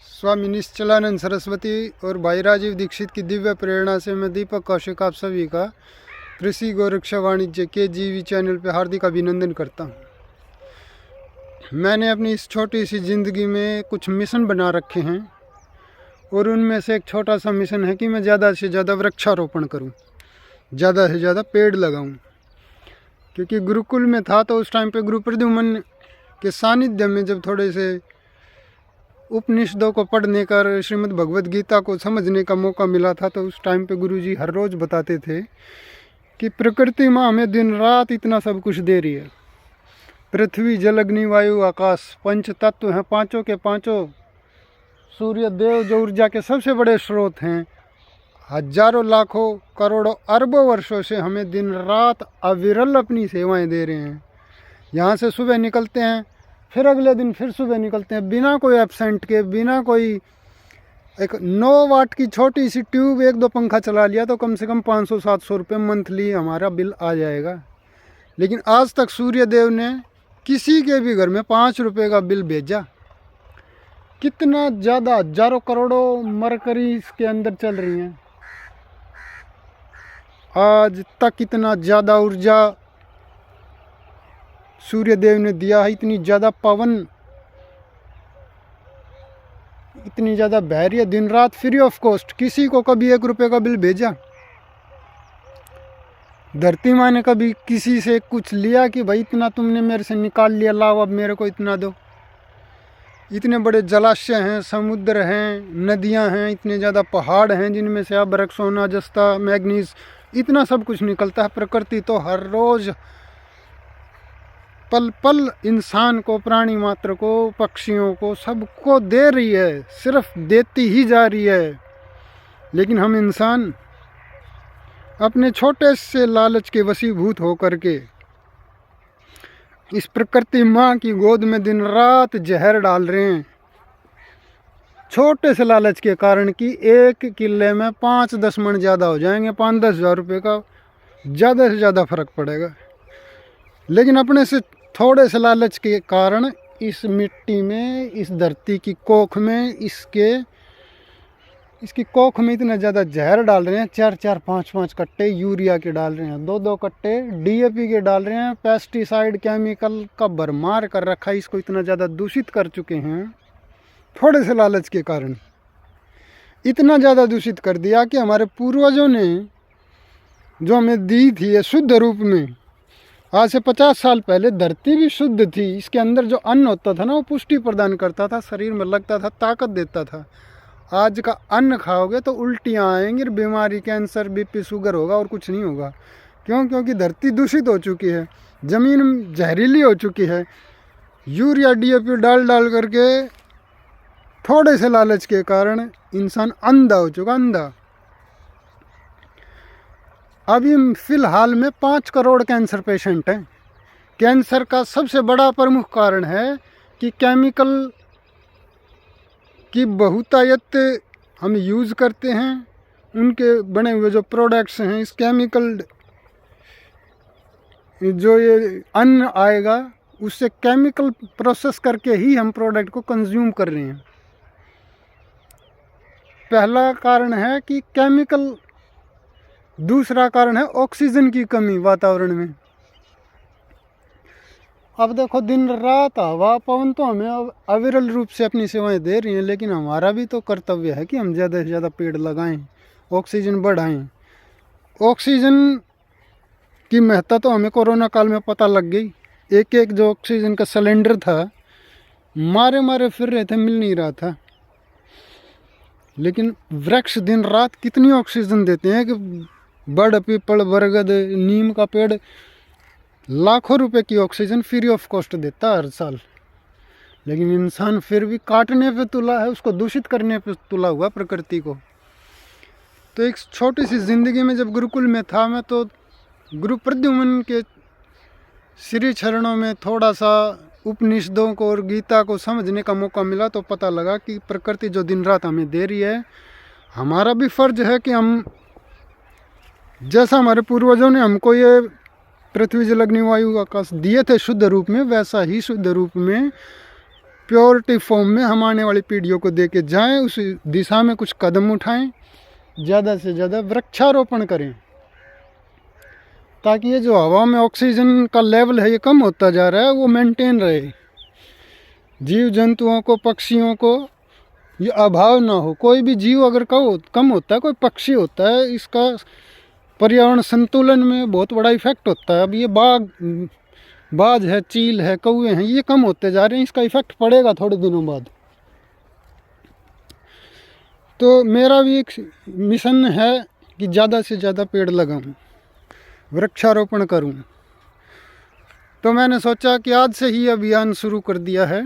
स्वामी निश्चलानंद सरस्वती और भाई राजीव दीक्षित की दिव्य प्रेरणा से मैं दीपक कौशिक आप सभी का कृषि गोरक्षा वाणिज्य के जीवी चैनल पर हार्दिक अभिनंदन करता हूँ। मैंने अपनी इस छोटी सी ज़िंदगी में कुछ मिशन बना रखे हैं और उनमें से एक छोटा सा मिशन है कि मैं ज़्यादा से ज़्यादा वृक्षारोपण करूँ, ज़्यादा से ज़्यादा पेड़ लगाऊँ। क्योंकि गुरुकुल में था तो उस टाइम पे गुरु प्रद्युमन के सानिध्य में जब थोड़े से उपनिषदों को पढ़ने का, श्रीमद् भगवद गीता को समझने का मौका मिला था, तो उस टाइम पे गुरुजी हर रोज़ बताते थे कि प्रकृति माँ हमें दिन रात इतना सब कुछ दे रही है। पृथ्वी, जल, अग्नि, वायु, आकाश, पंच तत्व हैं, पांचों के पांचों। सूर्य देव जो ऊर्जा के सबसे बड़े स्रोत हैं, हजारों लाखों करोड़ों अरबों वर्षों से हमें दिन रात अविरल अपनी सेवाएं दे रहे हैं। यहाँ से सुबह निकलते हैं, फिर अगले दिन फिर सुबह निकलते हैं, बिना कोई एब्सेंट के, बिना कोई। एक 9 वाट की छोटी सी ट्यूब, 1-2 पंखा चला लिया तो कम से कम 500-700 रुपये मंथली हमारा बिल आ जाएगा। लेकिन आज तक सूर्य देव ने किसी के भी घर में 5 रुपये का बिल भेजा। कितना ज़्यादा, हजारों करोड़ों मरकरी इसके अंदर चल रही हैं। आज तक इतना ज़्यादा ऊर्जा सूर्य देव ने दिया है, इतनी ज़्यादा पवन, इतनी ज़्यादा बह रही है दिन रात फ्री ऑफ कॉस्ट। किसी को कभी 1 रुपये का बिल भेजा? धरती माँ ने कभी किसी से कुछ लिया कि भाई इतना तुमने मेरे से निकाल लिया, लाओ अब मेरे को इतना दो? इतने बड़े जलाशय हैं, समुद्र हैं, नदियां हैं, इतने ज़्यादा पहाड़ हैं जिनमें से अभ्रक, सोना, जस्ता, मैग्नीज, इतना सब कुछ निकलता है। प्रकृति तो हर रोज़ पल पल इंसान को, प्राणी मात्र को, पक्षियों को, सबको दे रही है, सिर्फ देती ही जा रही है। लेकिन हम इंसान अपने छोटे से लालच के वशीभूत होकर के इस प्रकृति माँ की गोद में दिन रात जहर डाल रहे हैं, छोटे से लालच के कारण कि 1 किले में 5-10 मन ज़्यादा हो जाएंगे, 5-10 हज़ार रुपये का ज़्यादा से ज़्यादा फर्क पड़ेगा। लेकिन अपने से थोड़े से लालच के कारण इस मिट्टी में, इस धरती की कोख में, इसकी कोख में इतना ज़्यादा जहर डाल रहे हैं। 4-4, 5-5 कट्टे यूरिया के डाल रहे हैं, 2-2 कट्टे DAP के डाल रहे हैं। पेस्टिसाइड, केमिकल का भरमार कर रखा है, इसको इतना ज़्यादा दूषित कर चुके हैं। थोड़े से लालच के कारण इतना ज़्यादा दूषित कर दिया कि हमारे पूर्वजों ने जो हमें दी थी ये शुद्ध रूप में, आज से 50 साल पहले धरती भी शुद्ध थी। इसके अंदर जो अन्न होता था ना, वो पुष्टि प्रदान करता था, शरीर में लगता था, ताकत देता था। आज का अन्न खाओगे तो उल्टियाँ आएंगी, बीमारी, कैंसर, BP, शुगर होगा और कुछ नहीं होगा। क्यों? क्योंकि धरती दूषित हो चुकी है, ज़मीन जहरीली हो चुकी है। यूरिया, DAP डाल करके थोड़े से लालच के कारण इंसान अंधा हो चुका, अंधा। अभी फ़िलहाल में 5 करोड़ कैंसर पेशेंट हैं। कैंसर का सबसे बड़ा प्रमुख कारण है कि केमिकल की बहुतायत हम यूज़ करते हैं। उनके बने हुए जो प्रोडक्ट्स हैं, इस केमिकल जो ये अन्न आएगा उससे केमिकल प्रोसेस करके ही हम प्रोडक्ट को कंज्यूम कर रहे हैं। पहला कारण है कि केमिकल, दूसरा कारण है ऑक्सीजन की कमी वातावरण में। अब देखो, दिन रात हवा, पवन तो हमें अविरल रूप से अपनी सेवाएं दे रही हैं, लेकिन हमारा भी तो कर्तव्य है कि हम ज़्यादा से ज़्यादा पेड़ लगाएं, ऑक्सीजन बढ़ाएं। ऑक्सीजन की महत्ता तो हमें कोरोना काल में पता लग गई। एक जो ऑक्सीजन का सिलेंडर था, मारे फिर रहे थे, मिल नहीं रहा था। लेकिन वृक्ष दिन रात कितनी ऑक्सीजन देते हैं कि बड़, पीपल, बरगद, नीम का पेड़ लाखों रुपए की ऑक्सीजन फ्री ऑफ कॉस्ट देता है हर साल। लेकिन इंसान फिर भी काटने पे तुला है, उसको दूषित करने पे तुला हुआ प्रकृति को। तो एक छोटी सी ज़िंदगी में जब गुरुकुल में था मैं, तो गुरु प्रद्युमन के श्री चरणों में थोड़ा सा उपनिषदों को और गीता को समझने का मौका मिला, तो पता लगा कि प्रकृति जो दिन रात हमें दे रही है, हमारा भी फर्ज है कि हम, जैसा हमारे पूर्वजों ने हमको ये पृथ्वी, जल, अग्नि, वायु, आकाश दिए थे शुद्ध रूप में, वैसा ही शुद्ध रूप में प्योरिटी फॉर्म में हम आने वाली पीढ़ियों को दे के जाएँ, उस दिशा में कुछ कदम उठाएं, ज़्यादा से ज़्यादा वृक्षारोपण करें, ताकि ये जो हवा में ऑक्सीजन का लेवल है ये कम होता जा रहा है वो मेंटेन रहे, जीव जंतुओं को, पक्षियों को ये अभाव ना हो। कोई भी जीव अगर कम होता है, कोई पक्षी होता है, इसका पर्यावरण संतुलन में बहुत बड़ा इफेक्ट होता है। अब ये बाज है, चील है, कौवे हैं, ये कम होते जा रहे हैं, इसका इफेक्ट पड़ेगा थोड़े दिनों बाद। तो मेरा भी एक मिशन है कि ज़्यादा से ज़्यादा पेड़ लगाऊं, वृक्षारोपण करूं। तो मैंने सोचा कि आज से ही अभियान शुरू कर दिया है।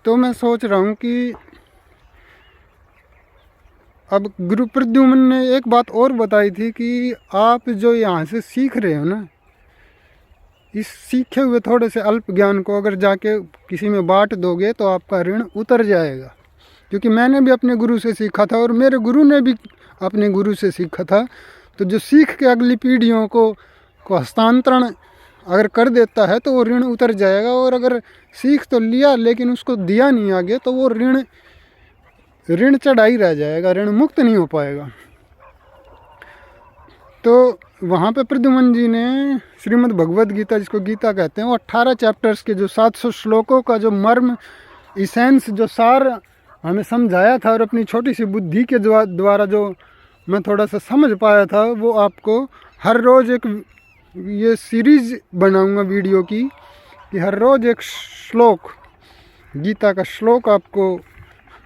तो मैं सोच रहा हूं कि अब गुरु प्रद्युम्न ने एक बात और बताई थी कि आप जो यहाँ से सीख रहे हो ना, इस सीखे हुए थोड़े से अल्प ज्ञान को अगर जाके किसी में बांट दोगे तो आपका ऋण उतर जाएगा। क्योंकि मैंने भी अपने गुरु से सीखा था और मेरे गुरु ने भी अपने गुरु से सीखा था। तो जो सीख के अगली पीढ़ियों को हस्तांतरण अगर कर देता है तो वो ऋण उतर जाएगा। और अगर सीख तो लिया लेकिन उसको दिया नहीं आगे, तो वो ऋण चढ़ा ही रह जाएगा, ऋण मुक्त नहीं हो पाएगा। तो वहाँ पे प्रद्युम्न जी ने श्रीमद् भगवद गीता, जिसको गीता कहते हैं, वो 18 चैप्टर्स के जो 700 श्लोकों का जो मर्म, इसेंस, जो सार हमें समझाया था और अपनी छोटी सी बुद्धि के द्वारा जो मैं थोड़ा सा समझ पाया था, वो आपको हर रोज़ एक ये सीरीज़ बनाऊंगा वीडियो की, कि हर रोज़ एक श्लोक, गीता का श्लोक आपको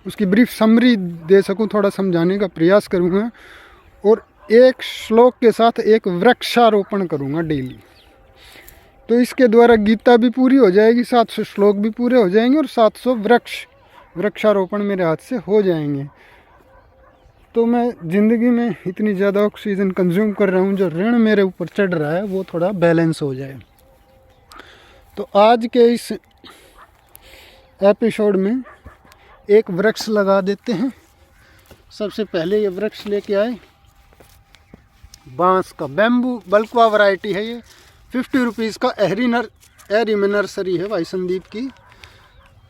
उसकी ब्रीफ समरी दे सकूं, थोड़ा समझाने का प्रयास करूंगा। और एक श्लोक के साथ एक वृक्षारोपण करूंगा डेली। तो इसके द्वारा गीता भी पूरी हो जाएगी, 700 श्लोक भी पूरे हो जाएंगे और 700 वृक्षारोपण मेरे हाथ से हो जाएंगे। तो मैं ज़िंदगी में इतनी ज़्यादा ऑक्सीजन कंज्यूम कर रहा हूँ, जो ऋण मेरे ऊपर चढ़ रहा है वो थोड़ा बैलेंस हो जाए। तो आज के इस एपिसोड में एक वृक्ष लगा देते हैं। सबसे पहले ये वृक्ष लेके आए बांस का, बैम्बू बल्कवा वैरायटी है ये, 50 रुपीज़ का एरी में नर्सरी है भाई संदीप की,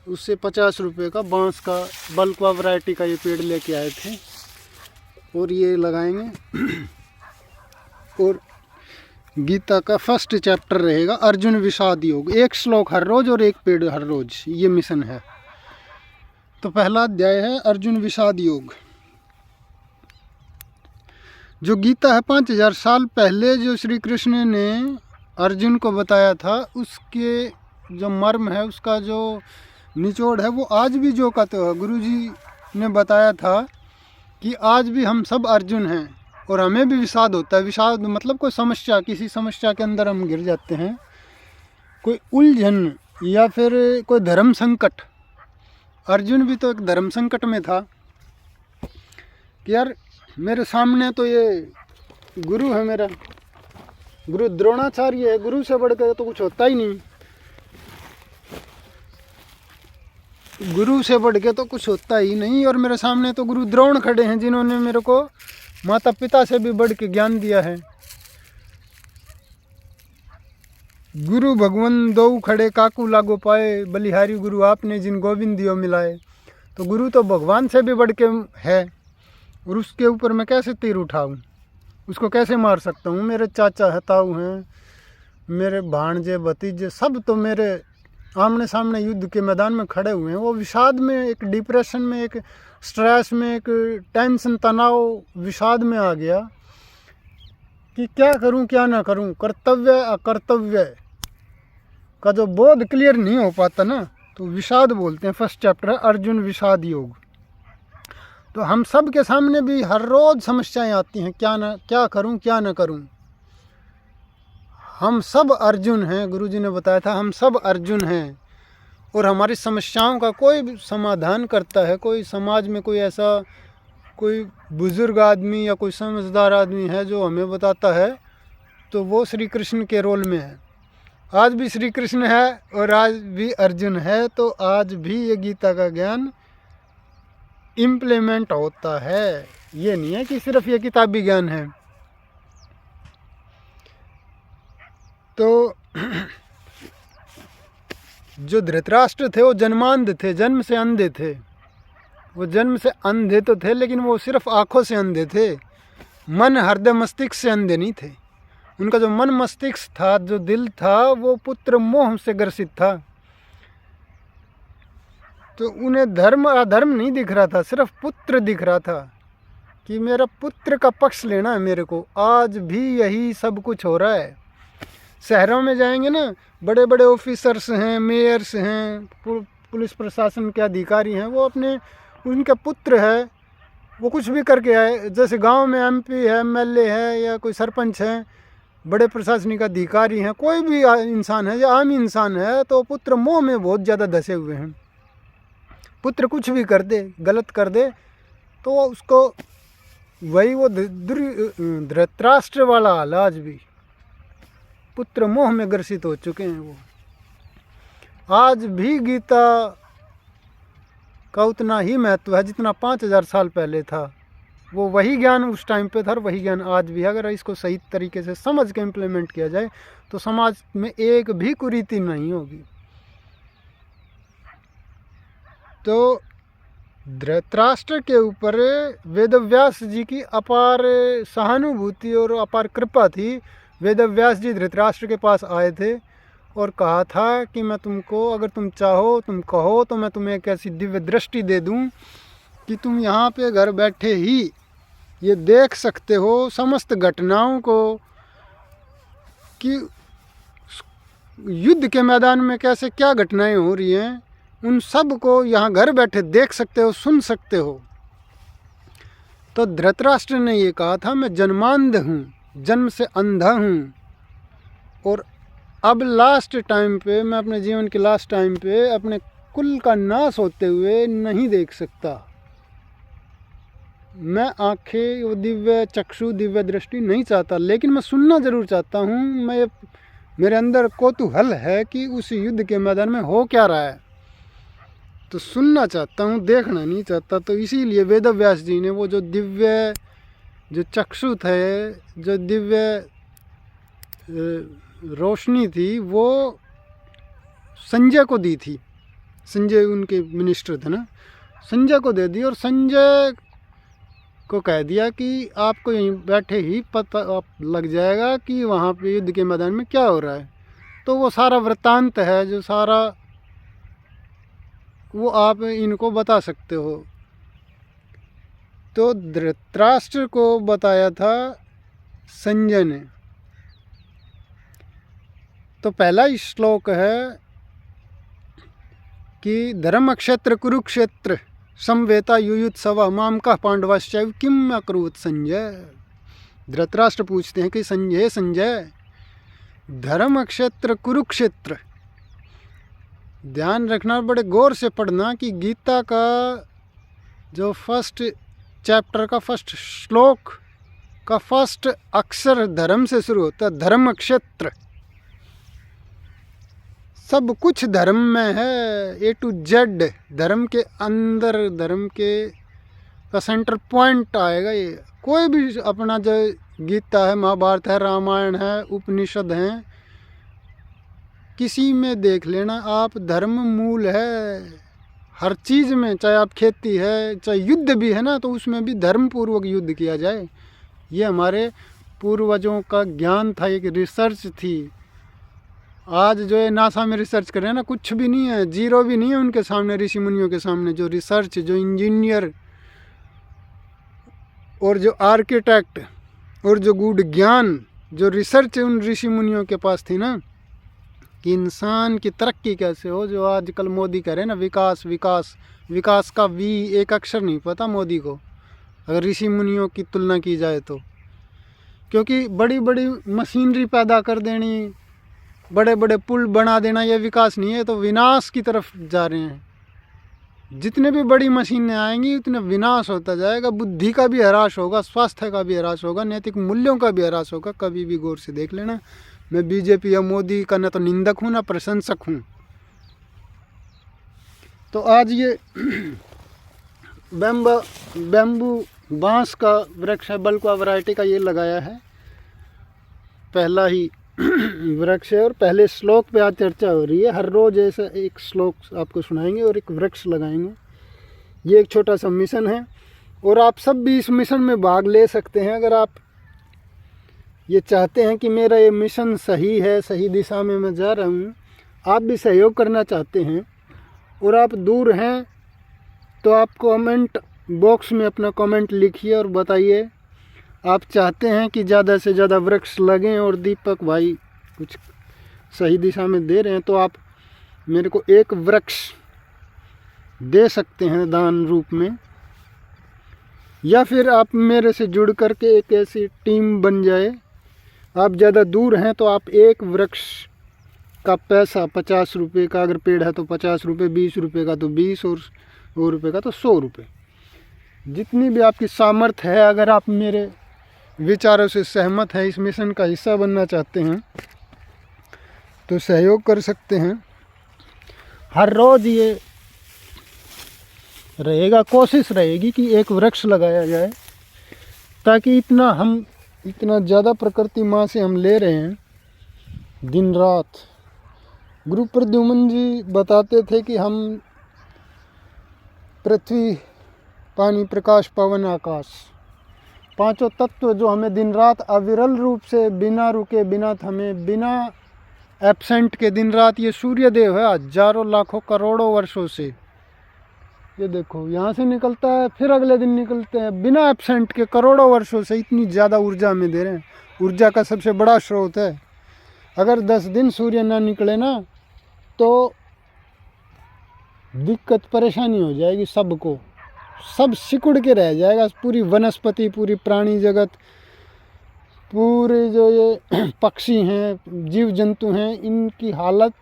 उससे 50 रुपये का बांस का बल्कवा वैरायटी का ये पेड़ लेके आए थे और ये लगाएंगे। और गीता का फर्स्ट चैप्टर रहेगा अर्जुन विषाद योग, एक श्लोक हर रोज और एक पेड़ हर रोज, ये मिशन है। तो पहला अध्याय है अर्जुन विषाद योग। जो गीता है 5000 साल पहले जो श्री कृष्ण ने अर्जुन को बताया था, उसके जो मर्म है, उसका जो निचोड़ है, वो आज भी जो कहते हो, गुरु जी ने बताया था कि आज भी हम सब अर्जुन हैं और हमें भी विषाद होता है। विषाद मतलब कोई समस्या, किसी समस्या के अंदर हम गिर जाते हैं, कोई उलझन या फिर कोई धर्म संकट। अर्जुन भी तो एक धर्म संकट में था कि यार मेरे सामने तो ये गुरु है, मेरा गुरु द्रोणाचार्य है, गुरु से बढ़कर तो कुछ होता ही नहीं, गुरु से बढ़ के तो कुछ होता ही नहीं। और मेरे सामने तो गुरु द्रोण खड़े हैं, जिन्होंने मेरे को माता पिता से भी बढ़ के ज्ञान दिया है। गुरु भगवान दो खड़े काकू लागो पाए, बलिहारी गुरु आपने जिन गोविंद दियो मिलाए। तो गुरु तो भगवान से भी बढ़ के है, और उसके ऊपर मैं कैसे तीर उठाऊं, उसको कैसे मार सकता हूँ। मेरे चाचा है, ताऊ हैं, मेरे भाणजे भतीजे, सब तो मेरे आमने सामने युद्ध के मैदान में खड़े हुए हैं। वो विषाद में, एक डिप्रेशन में, एक स्ट्रेस में, एक टेंशन, तनाव, विषाद में आ गया कि क्या करूं क्या ना करूं। कर्तव्य अकर्तव्य का जो बोध क्लियर नहीं हो पाता ना, तो विषाद बोलते हैं। फर्स्ट चैप्टर है अर्जुन विषाद योग। तो हम सब के सामने भी हर रोज समस्याएं आती हैं, क्या करूं क्या ना करूं। हम सब अर्जुन हैं, गुरुजी ने बताया था हम सब अर्जुन हैं, और हमारी समस्याओं का कोई भी समाधान करता है। कोई समाज में कोई ऐसा कोई बुजुर्ग आदमी या कोई समझदार आदमी है जो हमें बताता है, तो वो श्री कृष्ण के रोल में है। आज भी श्री कृष्ण है और आज भी अर्जुन है, तो आज भी ये गीता का ज्ञान इम्प्लीमेंट होता है। ये नहीं है कि सिर्फ ये किताबी ज्ञान है। तो जो धृतराष्ट्र थे वो जन्मांध थे, जन्म से अंधे थे। वो जन्म से अंधे तो थे, लेकिन वो सिर्फ आँखों से अंधे थे, मन हृदय मस्तिष्क से अंधे नहीं थे। उनका जो मन मस्तिष्क था, जो दिल था, वो पुत्र मोह से ग्रसित था। तो उन्हें धर्म अधर्म नहीं दिख रहा था, सिर्फ पुत्र दिख रहा था कि मेरा पुत्र का पक्ष लेना है मेरे को। आज भी यही सब कुछ हो रहा है। शहरों में जाएंगे ना, बड़े बड़े ऑफिसर्स हैं, मेयर्स हैं, पुलिस प्रशासन के अधिकारी हैं, वो अपने उनके पुत्र है, वो कुछ भी करके आए। जैसे गांव में एमपी है, एमएलए है, या कोई सरपंच है, बड़े प्रशासनिक अधिकारी हैं, कोई भी इंसान है या आम इंसान है, तो पुत्र मोह में बहुत ज़्यादा धसे हुए हैं। पुत्र कुछ भी कर दे, गलत कर दे, तो उसको वही वो धृतराष्ट्र वाला हाल आज भी पुत्र मोह में ग्रसित हो चुके हैं। वो आज भी गीता का उतना ही महत्व है जितना 5000 साल पहले था। वो वही ज्ञान उस टाइम पे था और वही ज्ञान आज भी। अगर इसको सही तरीके से समझ के इम्प्लीमेंट किया जाए तो समाज में एक भी कुरीति नहीं होगी। तो धृतराष्ट्र के ऊपर वेदव्यास जी की अपार सहानुभूति और अपार कृपा थी। वेदव्यास जी धृतराष्ट्र के पास आए थे और कहा था कि मैं तुमको, अगर तुम चाहो, तुम कहो, तो मैं तुम्हें एक ऐसी दिव्य दृष्टि दे दूं कि तुम यहाँ पे घर बैठे ही ये देख सकते हो समस्त घटनाओं को, कि युद्ध के मैदान में कैसे क्या घटनाएं हो रही हैं, उन सब को यहाँ घर बैठे देख सकते हो, सुन सकते हो। तो धृतराष्ट्र ने ये कहा था, मैं जन्मांध हूँ, जन्म से अंधा हूँ, और अब लास्ट टाइम पे, मैं अपने जीवन के लास्ट टाइम पे अपने कुल का नाश होते हुए नहीं देख सकता। मैं आंखें, वो दिव्य चक्षु, दिव्य दृष्टि नहीं चाहता, लेकिन मैं सुनना ज़रूर चाहता हूँ। मैं, मेरे अंदर कौतूहल है कि उस युद्ध के मैदान में हो क्या रहा है, तो सुनना चाहता हूँ, देखना नहीं चाहता। तो इसीलिए वेदव्यास जी ने वो जो दिव्य, जो चक्षु थे, जो दिव्य रोशनी थी, वो संजय को दी थी। संजय उनके मिनिस्टर थे ना, संजय को दे दी और संजय को कह दिया कि आपको यहीं बैठे ही पता लग जाएगा कि वहाँ पे युद्ध के मैदान में क्या हो रहा है। तो वो सारा वृत्तांत है, जो सारा वो आप इनको बता सकते हो। तो धृतराष्ट्र को बताया था संजय ने। तो पहला श्लोक है कि धर्म क्षेत्र कुरुक्षेत्र समवेता युयुत्सव माम का पांडवाश्चैव किम अकरूत संजय। धृतराष्ट्र पूछते हैं कि संजय, संजय, धर्म क्षेत्र कुरुक्षेत्र, ध्यान रखना, बड़े गौर से पढ़ना कि गीता का जो फर्स्ट चैप्टर का फर्स्ट श्लोक का फर्स्ट अक्षर धर्म से शुरू होता है। धर्म क्षेत्र, सब कुछ धर्म में है, ए टू जेड धर्म के अंदर, धर्म के का सेंटर पॉइंट आएगा ये। कोई भी अपना जो गीता है, महाभारत है, रामायण है, उपनिषद हैं, किसी में देख लेना आप, धर्म मूल है हर चीज़ में। चाहे आप खेती है, चाहे युद्ध भी है ना, तो उसमें भी धर्म पूर्वक युद्ध किया जाए। ये हमारे पूर्वजों का ज्ञान था, एक रिसर्च थी। आज जो है नासा में रिसर्च कर रहे हैं ना, कुछ भी नहीं है, जीरो भी नहीं है उनके सामने, ऋषि मुनियों के सामने। जो रिसर्च, जो इंजीनियर और जो आर्किटेक्ट और जो गूढ़ ज्ञान, जो रिसर्च उन ऋषि मुनियों के पास थी ना, कि इंसान की तरक्की कैसे हो। जो आजकल मोदी कह रहे हैं ना, विकास विकास, विकास का वी एक अक्षर नहीं पता मोदी को, अगर ऋषि मुनियों की तुलना की जाए तो। क्योंकि बड़ी बड़ी मशीनरी पैदा कर देनी, बड़े बड़े पुल बना देना, ये विकास नहीं है, तो विनाश की तरफ जा रहे हैं। जितने भी बड़ी मशीनें आएंगी उतने विनाश होता जाएगा। बुद्धि का भी ह्रास होगा, स्वास्थ्य का भी ह्रास होगा, नैतिक मूल्यों का भी ह्रास होगा। कभी भी गौर से देख लेना। मैं बीजेपी या मोदी का न तो निंदक हूँ, ना प्रशंसक हूँ। तो आज ये बैम्बू बांस का वृक्ष है, बल्कवा वैरायटी का, ये लगाया है। पहला ही वृक्ष है और पहले श्लोक पे आज चर्चा हो रही है। हर रोज़ ऐसा एक श्लोक आपको सुनाएंगे और एक वृक्ष लगाएंगे। ये एक छोटा सा मिशन है और आप सब भी इस मिशन में भाग ले सकते हैं। अगर आप ये चाहते हैं कि मेरा ये मिशन सही है, सही दिशा में मैं जा रहा हूँ, आप भी सहयोग करना चाहते हैं और आप दूर हैं, तो आप कमेंट बॉक्स में अपना कमेंट लिखिए और बताइए आप चाहते हैं कि ज़्यादा से ज़्यादा वृक्ष लगें और दीपक भाई कुछ सही दिशा में दे रहे हैं, तो आप मेरे को एक वृक्ष दे सकते हैं दान रूप में, या फिर आप मेरे से जुड़ करके एक ऐसी टीम बन जाए। आप ज़्यादा दूर हैं तो आप एक वृक्ष का पैसा 50 रुपये का, अगर पेड़ है तो 50 रुपये, 20 रुपये का तो 20 और 100 रुपये का तो 100 रुपये, जितनी भी आपकी सामर्थ्य है। अगर आप मेरे विचारों से सहमत हैं, इस मिशन का हिस्सा बनना चाहते हैं, तो सहयोग कर सकते हैं। हर रोज़ ये रहेगा, कोशिश रहेगी कि एक वृक्ष लगाया जाए, ताकि इतना ज़्यादा प्रकृति माँ से हम ले रहे हैं दिन रात। गुरु प्रद्युमन जी बताते थे कि हम पृथ्वी, पानी, प्रकाश, पवन, आकाश, पांचों तत्व जो हमें दिन रात अविरल रूप से बिना रुके, बिना थमे, बिना एब्सेंट के दिन रात, ये सूर्य देव है हजारों लाखों करोड़ों वर्षों से, ये देखो यहाँ से निकलता है फिर अगले दिन निकलते हैं, बिना एब्सेंट के करोड़ों वर्षों से इतनी ज़्यादा ऊर्जा में दे रहे हैं। ऊर्जा का सबसे बड़ा स्रोत है। अगर 10 दिन सूर्य ना निकले ना तो दिक्कत परेशानी हो जाएगी सबको, सब सिकुड़ के रह जाएगा। पूरी वनस्पति, पूरी प्राणी जगत, पूरे जो ये पक्षी हैं, जीव जंतु हैं, इनकी हालत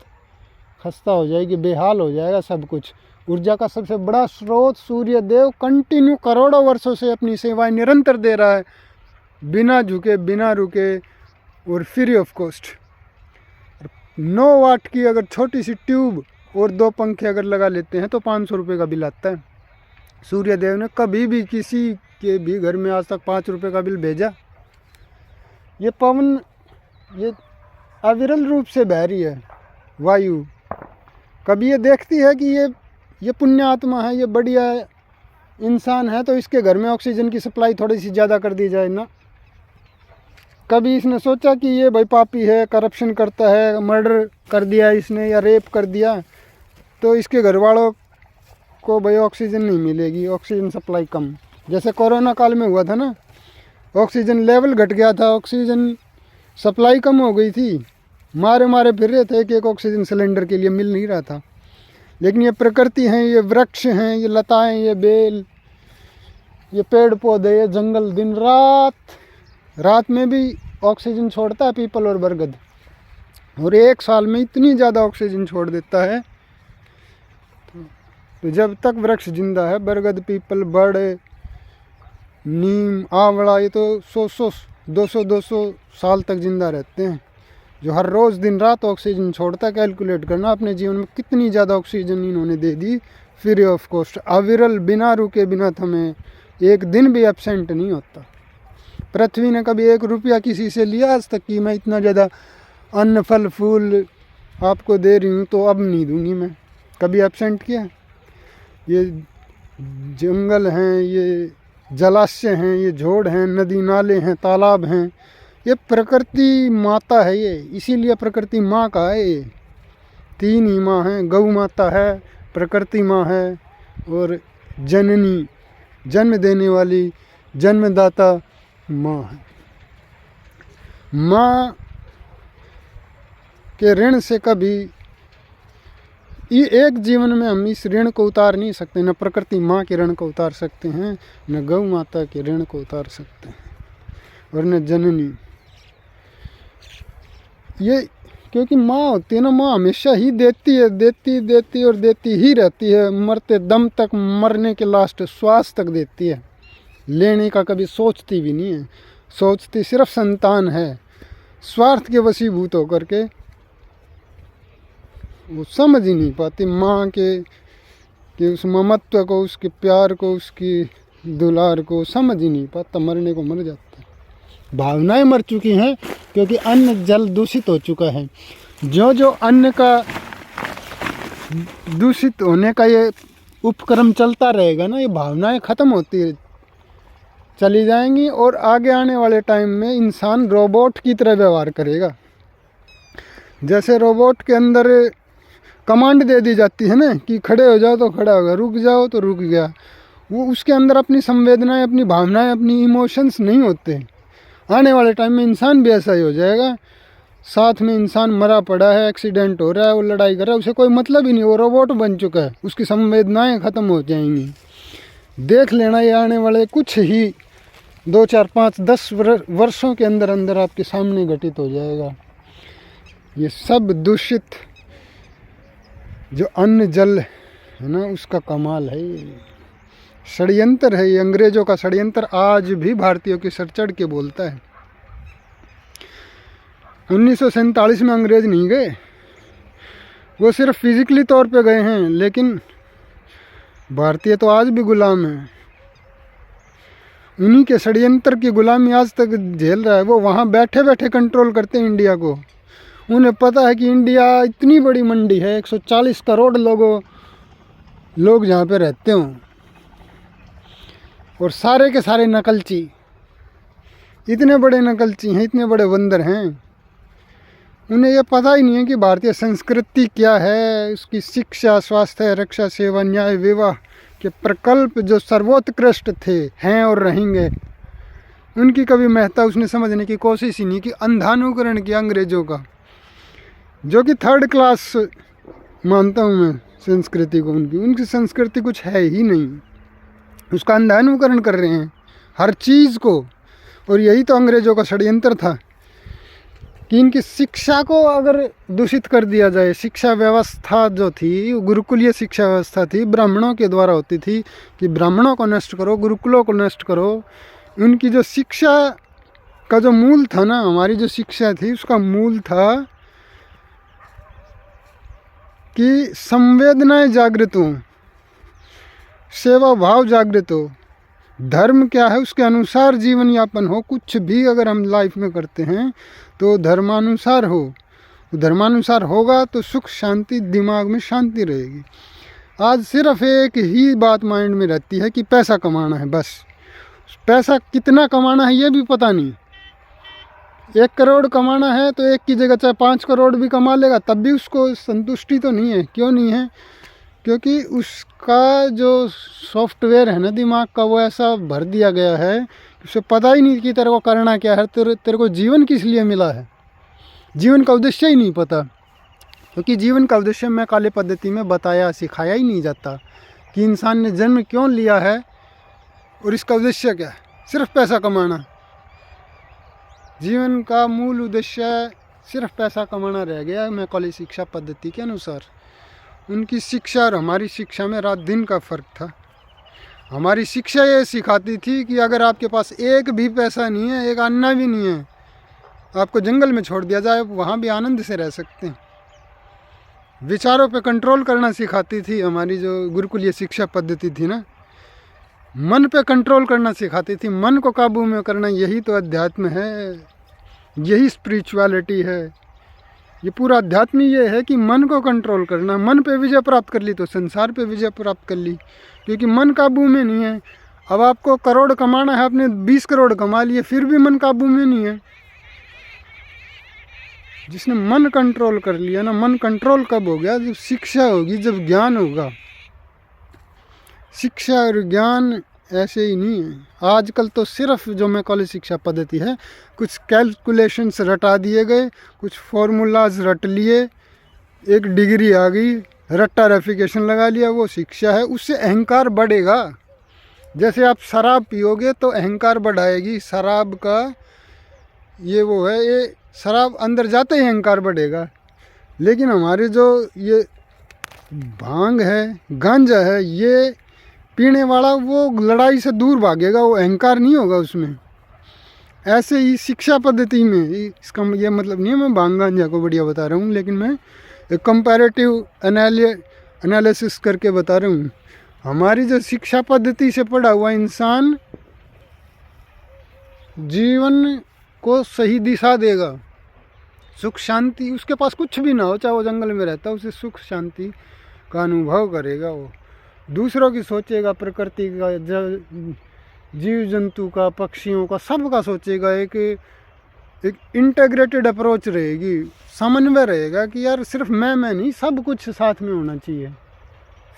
खस्ता हो जाएगी, बेहाल हो जाएगा सब कुछ। ऊर्जा का सबसे बड़ा स्रोत सूर्य देव कंटिन्यू करोड़ों वर्षों से अपनी सेवाएं निरंतर दे रहा है, बिना झुके, बिना रुके और फ्री ऑफ कॉस्ट। 9 वाट की अगर छोटी सी ट्यूब और 2 पंखे अगर लगा लेते हैं तो 500 रुपये का बिल आता है। सूर्य देव ने कभी भी किसी के भी घर में आज तक 5 रुपये का बिल भेजा? ये पवन, ये अविरल रूप से बह रही है वायु, कभी ये देखती है कि ये पुण्य आत्मा है, ये बढ़िया इंसान है, तो इसके घर में ऑक्सीजन की सप्लाई थोड़ी सी ज़्यादा कर दी जाए ना? कभी इसने सोचा कि ये भाई पापी है, करप्शन करता है, मर्डर कर दिया इसने या रेप कर दिया, तो इसके घर वालों को भाई ऑक्सीजन नहीं मिलेगी, ऑक्सीजन सप्लाई कम। जैसे कोरोना काल में हुआ था ना, ऑक्सीजन लेवल घट गया था, ऑक्सीजन सप्लाई कम हो गई थी, मारे फिर रहे थे कि एक ऑक्सीजन सिलेंडर के लिए मिल नहीं रहा था। लेकिन ये प्रकृति हैं, ये वृक्ष हैं, ये लताएं, ये बेल, ये पेड़ पौधे, ये जंगल दिन रात में भी ऑक्सीजन छोड़ता है, पीपल और बरगद, और 1 साल में इतनी ज़्यादा ऑक्सीजन छोड़ देता है। तो जब तक वृक्ष जिंदा है, बरगद, पीपल, बड़, नीम, आंवला, ये तो 100-200 साल तक जिंदा रहते हैं, जो हर रोज़ दिन रात ऑक्सीजन छोड़ता है। कैलकुलेट करना अपने जीवन में कितनी ज़्यादा ऑक्सीजन इन्होंने दे दी फ्री ऑफ कॉस्ट, अविरल, बिना रुके, बिना थमे, एक दिन भी एब्सेंट नहीं होता। पृथ्वी ने कभी 1 रुपया किसी से लिया आज तक कि मैं इतना ज़्यादा अन्न, फल, फूल आपको दे रही हूँ तो अब नहीं दूंगी मैं? कभी एब्सेंट किया? ये जंगल हैं, ये जलाशय हैं, ये झोड़ हैं, नदी नाले हैं, तालाब हैं, ये प्रकृति माता है। ये इसीलिए प्रकृति माँ का है। ये 3 ही माँ हैं, गौ माता है, प्रकृति माँ है और जननी, जन्म देने वाली, जन्मदाता माँ है। माँ के ऋण से कभी ये एक जीवन में हम इस ऋण को उतार नहीं सकते, न प्रकृति माँ के ऋण को उतार सकते हैं, न गौ माता के ऋण को उतार सकते हैं, और न जननी। ये क्योंकि माँ होती है ना, माँ हमेशा ही देती है, देती और देती ही रहती है, मरते दम तक, मरने के लास्ट श्वास तक देती है। लेने का कभी सोचती भी नहीं है, सोचती सिर्फ संतान है। स्वार्थ के वशीभूत होकर के वो समझ ही नहीं पाती माँ के उस ममत्व को, उसके प्यार को, उसकी दुलार को समझ ही नहीं पाता, मरने को मर जाता है। भावनाएं मर चुकी हैं, क्योंकि अन्न जल दूषित हो चुका है। जो जो अन्न का दूषित होने का ये उपक्रम चलता रहेगा ना, ये भावनाएं ख़त्म होती चली जाएंगी और आगे आने वाले टाइम में इंसान रोबोट की तरह व्यवहार करेगा। जैसे रोबोट के अंदर कमांड दे दी जाती है ना कि खड़े हो जाओ तो खड़ा होगा, रुक जाओ तो रुक गया, वो उसके अंदर अपनी संवेदनाएं, अपनी भावनाएं, अपनी इमोशंस नहीं होते। आने वाले टाइम में इंसान भी ऐसा ही हो जाएगा। साथ में इंसान मरा पड़ा है, एक्सीडेंट हो रहा है, वो लड़ाई कर रहा है, उसे कोई मतलब ही नहीं, वो रोबोट बन चुका है, उसकी संवेदनाएं ख़त्म हो जाएंगी। देख लेना, ये आने वाले कुछ ही 2, 4, 5, 10 वर्षों के अंदर अंदर आपके सामने घटित हो जाएगा। ये सब दूषित जो अन्न जल है ना, उसका कमाल है, ये षड्यंत्र है, ये अंग्रेज़ों का षड्यंत्र आज भी भारतीयों की सर चढ़ के बोलता है। 1947 में अंग्रेज़ नहीं गए, वो सिर्फ फिजिकली तौर पे गए हैं, लेकिन भारतीय तो आज भी गुलाम हैं। उन्हीं के षड्यंत्र की गुलामी आज तक झेल रहा है। वो वहाँ बैठे बैठे कंट्रोल करते हैं इंडिया को। उन्हें पता है कि इंडिया इतनी बड़ी मंडी है, 140 करोड़ लोग जहाँ पे रहते हों, और सारे के सारे नकलची, इतने बड़े नकलची हैं, इतने बड़े बंदर हैं। उन्हें यह पता ही नहीं है कि भारतीय संस्कृति क्या है, उसकी शिक्षा, स्वास्थ्य, रक्षा, सेवा, न्याय, विवाह के प्रकल्प जो सर्वोत्कृष्ट थे, हैं और रहेंगे, उनकी कभी महत्ता उसने समझने की कोशिश ही नहीं की। अंधानुकरण किया अंग्रेज़ों का, जो कि 3rd क्लास मानता हूँ मैं संस्कृति को। उनकी संस्कृति कुछ है ही नहीं, उसका अंधानुकरण कर रहे हैं हर चीज़ को। और यही तो अंग्रेज़ों का षड्यंत्र था कि इनकी शिक्षा को अगर दूषित कर दिया जाए। शिक्षा व्यवस्था जो थी, गुरुकुलीय शिक्षा व्यवस्था थी, ब्राह्मणों के द्वारा होती थी कि ब्राह्मणों को नष्ट करो, गुरुकुलों को नष्ट करो। उनकी जो शिक्षा का जो मूल था ना, हमारी जो शिक्षा थी उसका मूल था कि संवेदनाएं जागृत हों, सेवा भाव जागृत हो, धर्म क्या है उसके अनुसार जीवन यापन हो। कुछ भी अगर हम लाइफ में करते हैं तो धर्मानुसार हो, धर्मानुसार होगा तो सुख शांति, दिमाग में शांति रहेगी। आज सिर्फ एक ही बात माइंड में रहती है कि पैसा कमाना है, बस। पैसा कितना कमाना है ये भी पता नहीं। 1 करोड़ कमाना है तो 1 की जगह चाहे 5 करोड़ भी कमा लेगा, तब भी उसको संतुष्टि तो नहीं है। क्यों नहीं है? क्योंकि उसका जो सॉफ्टवेयर है ना दिमाग का, वो ऐसा भर दिया गया है, उसे पता ही नहीं कि तेरे को करना क्या है, तेरे को जीवन किस लिए मिला है। जीवन का उद्देश्य ही नहीं पता, क्योंकि जीवन का उद्देश्य में काले पद्धति में बताया, सिखाया ही नहीं जाता कि इंसान ने जन्म क्यों लिया है और इसका उद्देश्य क्या है। सिर्फ पैसा कमाना, जीवन का मूल उद्देश्य सिर्फ पैसा कमाना रह गया मैकॉले शिक्षा पद्धति के अनुसार। उनकी शिक्षा और हमारी शिक्षा में रात दिन का फ़र्क था। हमारी शिक्षा ये सिखाती थी कि अगर आपके पास एक भी पैसा नहीं है, एक अन्ना भी नहीं है, आपको जंगल में छोड़ दिया जाए, वहाँ भी आनंद से रह सकते हैं। विचारों पे कंट्रोल करना सिखाती थी हमारी जो गुरुकुलीय शिक्षा पद्धति थी ना। मन पे कंट्रोल करना सिखाती थी, मन को काबू में करना। यही तो अध्यात्म है, यही स्पिरिचुअलिटी है। ये पूरा अध्यात्म ये है कि मन को कंट्रोल करना। मन पे विजय प्राप्त कर ली तो संसार पे विजय प्राप्त कर ली, क्योंकि मन काबू में नहीं है। अब आपको करोड़ कमाना है, आपने 20 करोड़ कमा लिए, फिर भी मन काबू में नहीं है। जिसने मन कंट्रोल कर लिया ना, मन कंट्रोल कब हो गया? जब शिक्षा होगी, जब ज्ञान होगा। शिक्षा और ज्ञान ऐसे ही नहीं है। आजकल तो सिर्फ जो मैकॉले शिक्षा पद्धति है, कुछ कैलकुलेशंस रटा दिए गए, कुछ फॉर्मूलाज रट लिए, एक डिग्री आ गई, रट्टा रेफिकेशन लगा लिया, वो शिक्षा है। उससे अहंकार बढ़ेगा। जैसे आप शराब पियोगे तो अहंकार बढ़ाएगी। शराब का ये वो है, ये शराब अंदर जाते ही अहंकार बढ़ेगा। लेकिन हमारे जो ये भांग है, गांजा है, ये पीने वाला वो लड़ाई से दूर भागेगा, वो अहंकार नहीं होगा उसमें। ऐसे ही शिक्षा पद्धति में, इसका ये मतलब नहीं है मैं भांग गांजा को बढ़िया बता रहा हूँ, लेकिन मैं एक कंपैरेटिव एनालिसिस करके बता रहा हूँ। हमारी जो शिक्षा पद्धति से पढ़ा हुआ इंसान जीवन को सही दिशा देगा। सुख शांति, उसके पास कुछ भी ना हो, चाहे वो जंगल में रहता है, उसे सुख शांति का अनुभव करेगा। वो दूसरों की सोचेगा, प्रकृति का, जीव जंतु का, पक्षियों का, सबका सोचेगा। एक इंटीग्रेटेड अप्रोच रहेगी, समन्वय रहेगा कि यार सिर्फ मैं नहीं, सब कुछ साथ में होना चाहिए,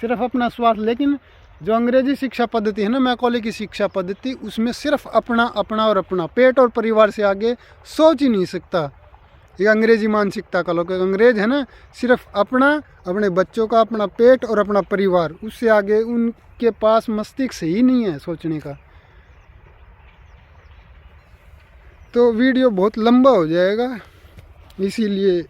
सिर्फ अपना स्वार्थ। लेकिन जो अंग्रेजी शिक्षा पद्धति है ना, मैकॉले की शिक्षा पद्धति, उसमें सिर्फ अपना अपना और अपना, पेट और परिवार से आगे सोच ही नहीं सकता। ये अंग्रेजी मानसिकता का लोग, अंग्रेज है ना, सिर्फ अपना, अपने बच्चों का, अपना पेट और अपना परिवार, उससे आगे उनके पास मस्तिष्क ही नहीं है सोचने का। तो वीडियो बहुत लंबा हो जाएगा, इसीलिए